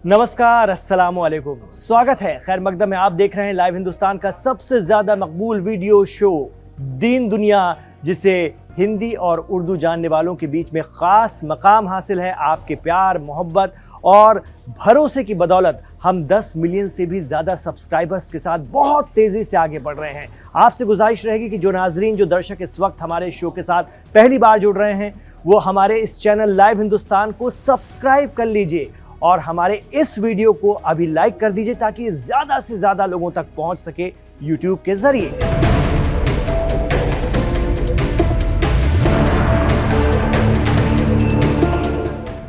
नमस्कार, अस्सलाम वालेकुम। स्वागत है खैर मकदम में। आप देख रहे हैं लाइव हिंदुस्तान का सबसे ज्यादा मकबूल वीडियो शो दीन दुनिया, जिसे हिंदी और उर्दू जानने वालों के बीच में खास मकाम हासिल है। आपके प्यार, मोहब्बत और भरोसे की बदौलत हम 10 मिलियन से भी ज्यादा सब्सक्राइबर्स के साथ बहुत तेजी से आगे बढ़ रहे हैं। आपसे गुजारिश रहेगी कि जो नाजरीन, जो दर्शक इस वक्त हमारे शो के साथ पहली बार जुड़ रहे हैं, वो हमारे इस चैनल लाइव हिंदुस्तान को सब्सक्राइब कर लीजिए और हमारे इस वीडियो को अभी लाइक कर दीजिए ताकि ज्यादा से ज्यादा लोगों तक पहुंच सके यूट्यूब के जरिए।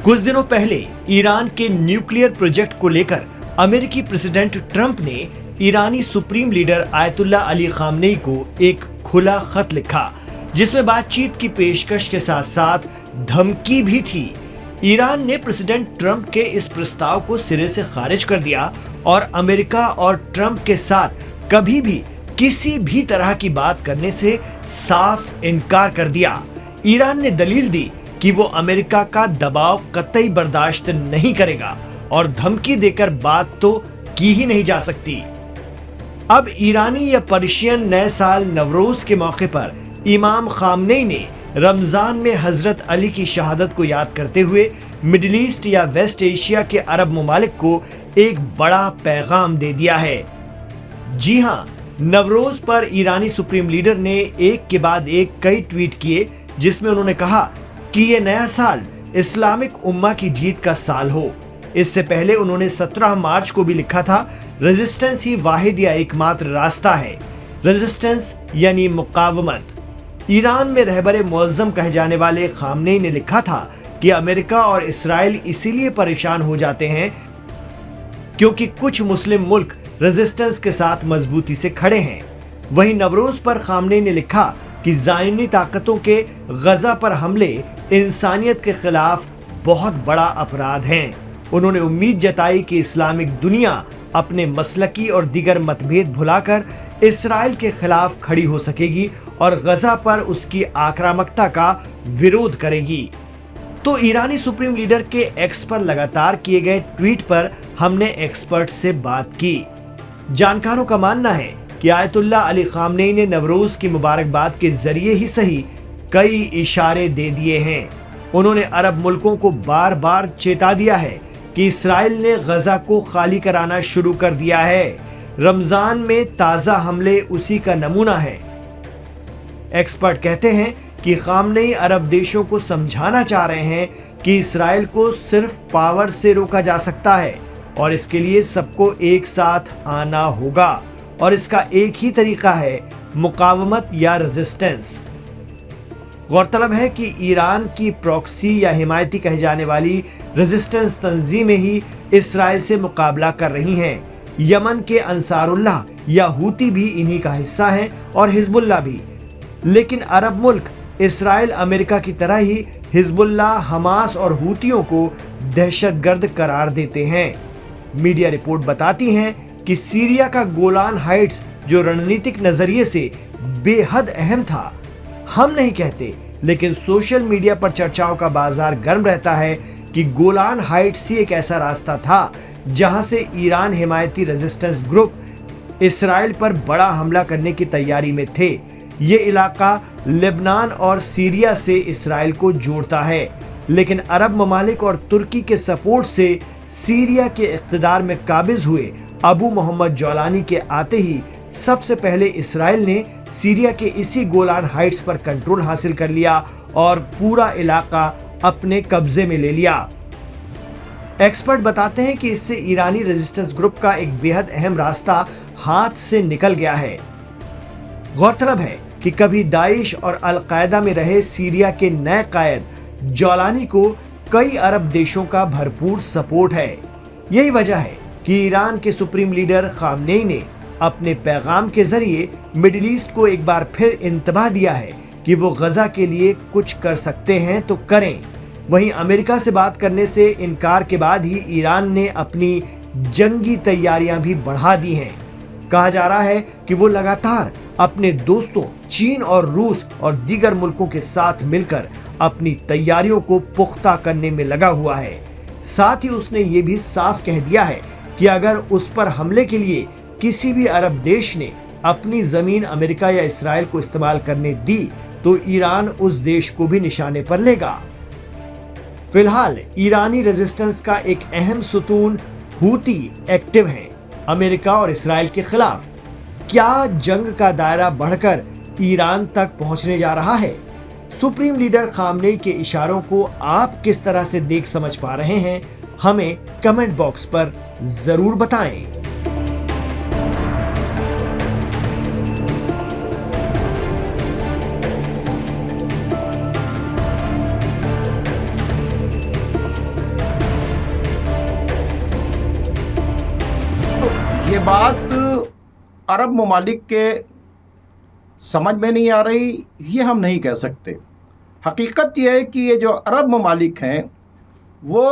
कुछ दिनों पहले ईरान के न्यूक्लियर प्रोजेक्ट को लेकर अमेरिकी प्रेसिडेंट ट्रंप ने ईरानी supreme leader Ayatollah Ali Khamenei को एक खुला खत लिखा, जिसमें बातचीत की पेशकश के साथ साथ धमकी भी थी। ईरान ने प्रेसिडेंट ट्रंप के इस प्रस्ताव को सिरे से खारिज कर दिया और अमेरिका और ट्रंप के साथ कभी भी किसी भी तरह की बात करने से साफ इनकार कर दिया। ईरान ने दलील दी कि वो अमेरिका का दबाव कतई बर्दाश्त नहीं करेगा और धमकी देकर बात तो की ही नहीं जा सकती। अब ईरानी या पर्शियन नए साल नवरोज के मौके पर इमाम खामनेई ने रमजान में हजरत अली की शहादत को याद करते हुए मिडिल ईस्ट या वेस्ट एशिया के अरब ममालिक को एक बड़ा पैगाम दे दिया है। जी हां, नवरोज पर ईरानी सुप्रीम लीडर ने एक के बाद एक कई ट्वीट किए, जिसमें उन्होंने कहा कि ये नया साल इस्लामिक उम्मा की जीत का साल हो। इससे पहले उन्होंने 17 मार्च को भी लिखा था, रेजिस्टेंस ही वाहिद या एकमात्र रास्ता है। रेजिस्टेंस यानी मुकावमत। ईरान में रहबरे मुअज्जम कहे जाने वाले खामनेई ने लिखा था कि अमेरिका और इस्राइल इसीलिए परेशान हो जाते हैं क्योंकि कुछ मुस्लिम मुल्क रेजिस्टेंस के साथ मजबूती से खड़े हैं। वहीं नवरोज पर खामनेई ने लिखा कि ज़ायनी ताकतों के गजा पर हमले इंसानियत के खिलाफ बहुत बड़ा अपराध हैं। उन्होंने उम्मीद जताई कि इस्लामिक दुनिया अपने मसलकी और दीगर मतभेद भुलाकर इस्राइल के खिलाफ खड़ी हो सकेगी और गजा पर उसकी आक्रामकता का विरोध करेगी। तो ईरानी सुप्रीम लीडर के एक्स पर लगातार किए गए ट्वीट पर हमने एक्सपर्ट से बात की। जानकारों का मानना है कि आयतुल्ला अली खामनेई ने नवरोज की मुबारकबाद के जरिए ही सही कई इशारे दे दिए हैं। उन्होंने अरब मुल्कों को बार बार चेता दिया है कि इस्राइल ने गजा को खाली कराना शुरू कर दिया है। रमजान में ताजा हमले उसी का नमूना है। एक्सपर्ट कहते हैं कि खामनेई अरब देशों को समझाना चाह रहे हैं कि इस्राइल को सिर्फ पावर से रोका जा सकता है और इसके लिए सबको एक साथ आना होगा और इसका एक ही तरीका है, मुकावमत या रेजिस्टेंस। गौरतलब है कि ईरान की प्रॉक्सी या हिमायती कहे जाने वाली रेजिस्टेंस तंजीमें ही इस्राइल से मुकाबला कर रही हैं। यमन के अंसारुल्लाह या हूती भी इन्हीं का हिस्सा हैं और हिजबुल्लाह भी। लेकिन अरब मुल्क इस्राइल अमेरिका की तरह ही हिजबुल्लाह, हमास और हूतियों को दहशतगर्द करार देते हैं। मीडिया रिपोर्ट बताती हैं कि सीरिया का गोलान हाइट्स जो रणनीतिक नजरिए से बेहद अहम था, हम नहीं कहते, लेकिन सोशल मीडिया पर चर्चाओं का बाजार गर्म रहता है कि गोलान हाइट्स ही एक ऐसा रास्ता था जहां से ईरान हिमायती रेजिस्टेंस ग्रुप इस्राइल पर बड़ा हमला करने की तैयारी में थे। ये इलाका लेबनान और सीरिया से इस्राइल को जोड़ता है, लेकिन अरब ममालिक और तुर्की के सपोर्ट से सीरिया के इख्तिदार में काबिज हुए अबू मोहम्मद जौलानी के आते ही सबसे पहले इस्राइल ने सीरिया के इसी गोलान हाइट्स पर कंट्रोल हासिल कर लिया और पूरा इलाका अपने कब्जे में ले लिया। एक्सपर्ट बताते हैं कि इससे ईरानी रेजिस्टेंस ग्रुप का एक बेहद अहम रास्ता हाथ से निकल गया है। गौरतलब है कि कभी दाइश और अल-कायदा में रहे सीरिया के नए कायद जौलानी को कई अरब देशों का भरपूर सपोर्ट है। यही वजह है कि ईरान के सुप्रीम लीडर खामनेई ने अपने पैगाम के जरिए मिडिल ईस्ट को एक बार फिर इंतबाह दिया है कि वो गजा के लिए कुछ कर सकते हैं तो करें। वहीं अमेरिका से बात करने से इनकार के बाद ही ईरान ने अपनी जंगी तैयारियां भी बढ़ा दी हैं। कहा जा रहा है कि वो लगातार अपने दोस्तों चीन और रूस और दीगर मुल्कों के साथ मिलकर अपनी तैयारियों को पुख्ता करने में लगा हुआ है। साथ ही उसने ये भी साफ कह दिया है कि अगर उस पर हमले के लिए किसी भी अरब देश ने अपनी जमीन अमेरिका या इसराइल को इस्तेमाल करने दी तो ईरान उस देश को भी निशाने पर लेगा। फिलहाल ईरानी रेजिस्टेंस का एक अहम सुतून हूती एक्टिव है अमेरिका और इसराइल के खिलाफ। क्या जंग का दायरा बढ़कर ईरान तक पहुंचने जा रहा है? सुप्रीम लीडर खामनेई के इशारों को आप किस तरह से देख समझ पा रहे हैं, हमें कमेंट बॉक्स पर जरूर बताएं। ये बात अरब ममालिक के समझ में नहीं आ रही, ये हम नहीं कह सकते। हकीकत यह है कि ये जो अरब ममालिक हैं वो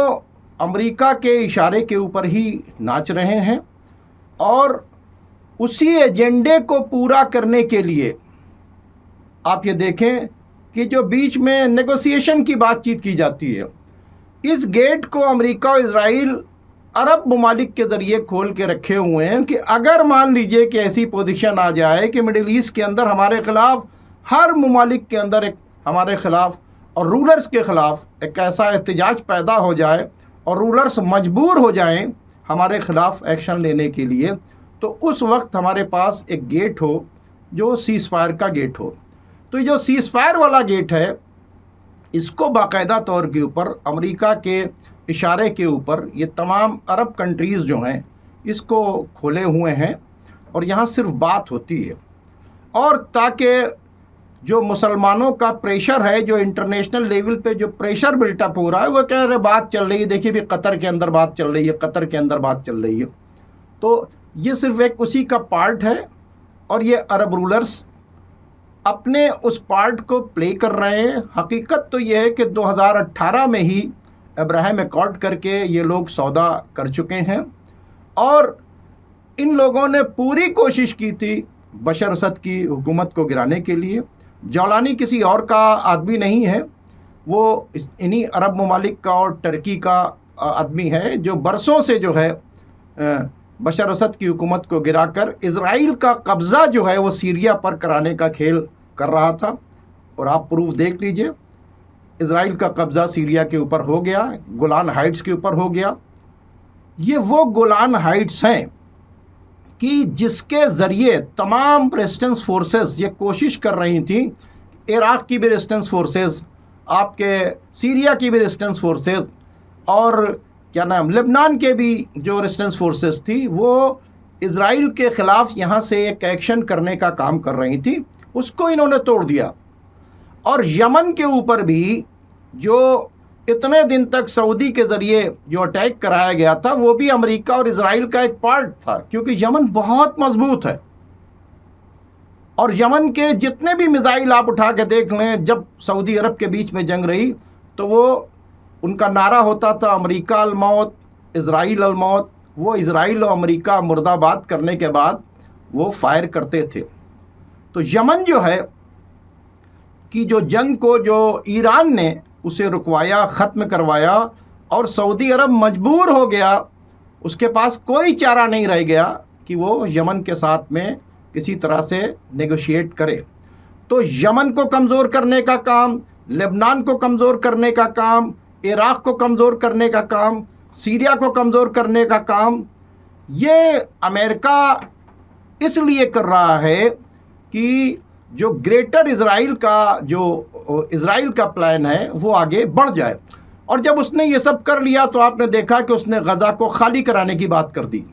अमेरिका के इशारे के ऊपर ही नाच रहे हैं और उसी एजेंडे को पूरा करने के लिए आप ये देखें कि जो बीच में नेगोशिएशन की बातचीत की जाती है, इस गेट को अमेरिका और इजराइल अरब ममालिक के ज़रिए खोल के रखे हुए हैं कि अगर मान लीजिए कि ऐसी पोजीशन आ जाए कि मिडिल ईस्ट के अंदर हमारे ख़िलाफ़, हर ममालिक के अंदर एक हमारे ख़िलाफ़ और रूलर्स के ख़िलाफ़ एक ऐसा एहतजाज पैदा हो जाए और रूलर्स मजबूर हो जाएं हमारे ख़िलाफ़ एक्शन लेने के लिए, तो उस वक्त हमारे पास एक गेट हो जो सीज़ फायर का गेट हो। तो ये जो सीज़ फायर वाला गेट है, इसको बाकायदा तौर के ऊपर अमेरिका के इशारे के ऊपर ये तमाम अरब कंट्रीज़ जो हैं इसको खोले हुए हैं और यहाँ सिर्फ बात होती है। और ताकि जो मुसलमानों का प्रेशर है, जो इंटरनेशनल लेवल पे जो प्रेशर बिल्टअप हो रहा है, वो कह रहे बात चल रही है, देखिए भी कतर के अंदर बात चल रही है, कतर के अंदर बात चल रही है। तो ये सिर्फ एक उसी का पार्ट है और ये अरब रूलर्स अपने उस पार्ट को प्ले कर रहे हैं। हकीकत तो ये है कि 2018 में ही अब्राहम एकॉर्ड करके ये लोग सौदा कर चुके हैं और इन लोगों ने पूरी कोशिश की थी बशर असद की हुकूमत को गिराने के लिए। जौलानी किसी और का आदमी नहीं है, वो इन्हीं अरब ममालिक का और टर्की का आदमी है जो बरसों से जो है बशर असद की हुकूमत को गिराकर इज़राइल का कब्ज़ा जो है वो सीरिया पर कराने का खेल कर रहा था। और आप प्रूफ देख लीजिए, इज़राइल का कब्ज़ा सीरिया के ऊपर हो गया, गोलान हाइट्स के ऊपर हो गया। ये वो गोलान हाइट्स हैं कि जिसके ज़रिए तमाम रेजिस्टेंस फोर्सेस ये कोशिश कर रही थी, इराक़ की भी रेजिस्टेंस फोर्सेस, आपके सीरिया की भी रेजिस्टेंस फोर्सेस और क्या नाम लेबनान के भी जो रेजिस्टेंस फोर्सेस थी, वो इज़राइल के ख़िलाफ़ यहाँ से एक एक्शन करने का काम कर रही थी। उसको इन्होंने तोड़ दिया। और यमन के ऊपर भी जो इतने दिन तक सऊदी के ज़रिए जो अटैक कराया गया था, वो भी अमेरिका और इज़राइल का एक पार्ट था, क्योंकि यमन बहुत मजबूत है। और यमन के जितने भी मिसाइल आप उठा के देख लें, जब सऊदी अरब के बीच में जंग रही तो वो उनका नारा होता था अमेरिका अल मौत, इज़राइल अल मौत। वो इज़राइल और अमेरिका मुर्दाबाद करने के बाद वो फायर करते थे। तो यमन जो है कि जो जंग को जो ईरान ने उसे रुकवाया, ख़त्म करवाया और सऊदी अरब मजबूर हो गया, उसके पास कोई चारा नहीं रह गया कि वो यमन के साथ में किसी तरह से नेगोशिएट करे। तो यमन को कमज़ोर करने का काम, लेबनान को कमज़ोर करने का काम, इराक़ को कमज़ोर करने का काम, सीरिया को कमज़ोर करने का काम, ये अमेरिका इसलिए कर रहा है कि जो ग्रेटर इज़राइल का प्लान है वो आगे बढ़ जाए। और जब उसने ये सब कर लिया तो आपने देखा कि उसने गज़ा को खाली कराने की बात कर दी।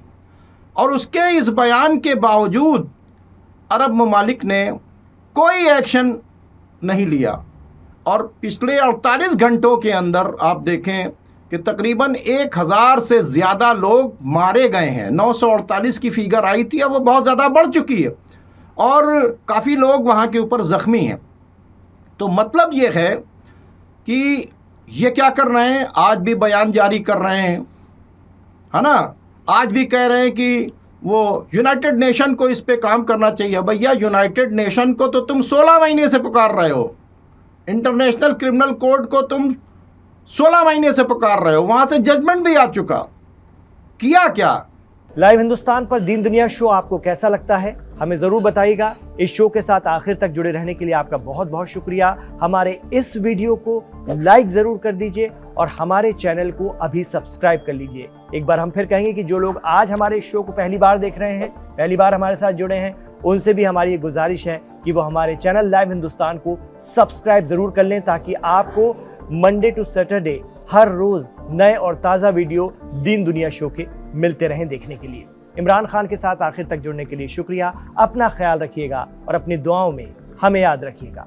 और उसके इस बयान के बावजूद अरब ममालिक ने कोई एक्शन नहीं लिया। और पिछले 48 घंटों के अंदर आप देखें कि तकरीबन 1000 से ज़्यादा लोग मारे गए हैं। 948 की फिगर आई थी, अब वो बहुत ज़्यादा बढ़ चुकी है और काफ़ी लोग वहाँ के ऊपर ज़ख्मी हैं। तो मतलब ये है कि ये क्या कर रहे हैं, आज भी बयान जारी कर रहे हैं, है ना। आज भी कह रहे हैं कि वो यूनाइटेड नेशन को इस पे काम करना चाहिए। भैया, यूनाइटेड नेशन को तो तुम 16 महीने से पुकार रहे हो, इंटरनेशनल क्रिमिनल कोर्ट को तुम 16 महीने से पुकार रहे हो, वहां से जजमेंट भी आ चुका, किया क्या? लाइव हिंदुस्तान पर दीन दुनिया शो आपको कैसा लगता है, हमें जरूर बताइएगा। इस शो के साथ आखिर तक जुड़े रहने के लिए आपका बहुत बहुत शुक्रिया। हमारे इस वीडियो को लाइक जरूर कर दीजिए और हमारे चैनल को अभी सब्सक्राइब कर लीजिए। एक बार हम फिर कहेंगे कि जो लोग आज हमारे इस शो को पहली बार देख रहे हैं, पहली बार हमारे साथ जुड़े हैं, उनसे भी हमारी गुजारिश है कि वो हमारे चैनल लाइव हिंदुस्तान को सब्सक्राइब जरूर कर लें, ताकि आपको मंडे टू सैटरडे हर रोज नए और ताज़ा वीडियो दीन दुनिया शो के मिलते रहें देखने के लिए। इमरान खान के साथ आखिर तक जुड़ने के लिए शुक्रिया। अपना ख्याल रखिएगा और अपनी दुआओं में हमें याद रखिएगा।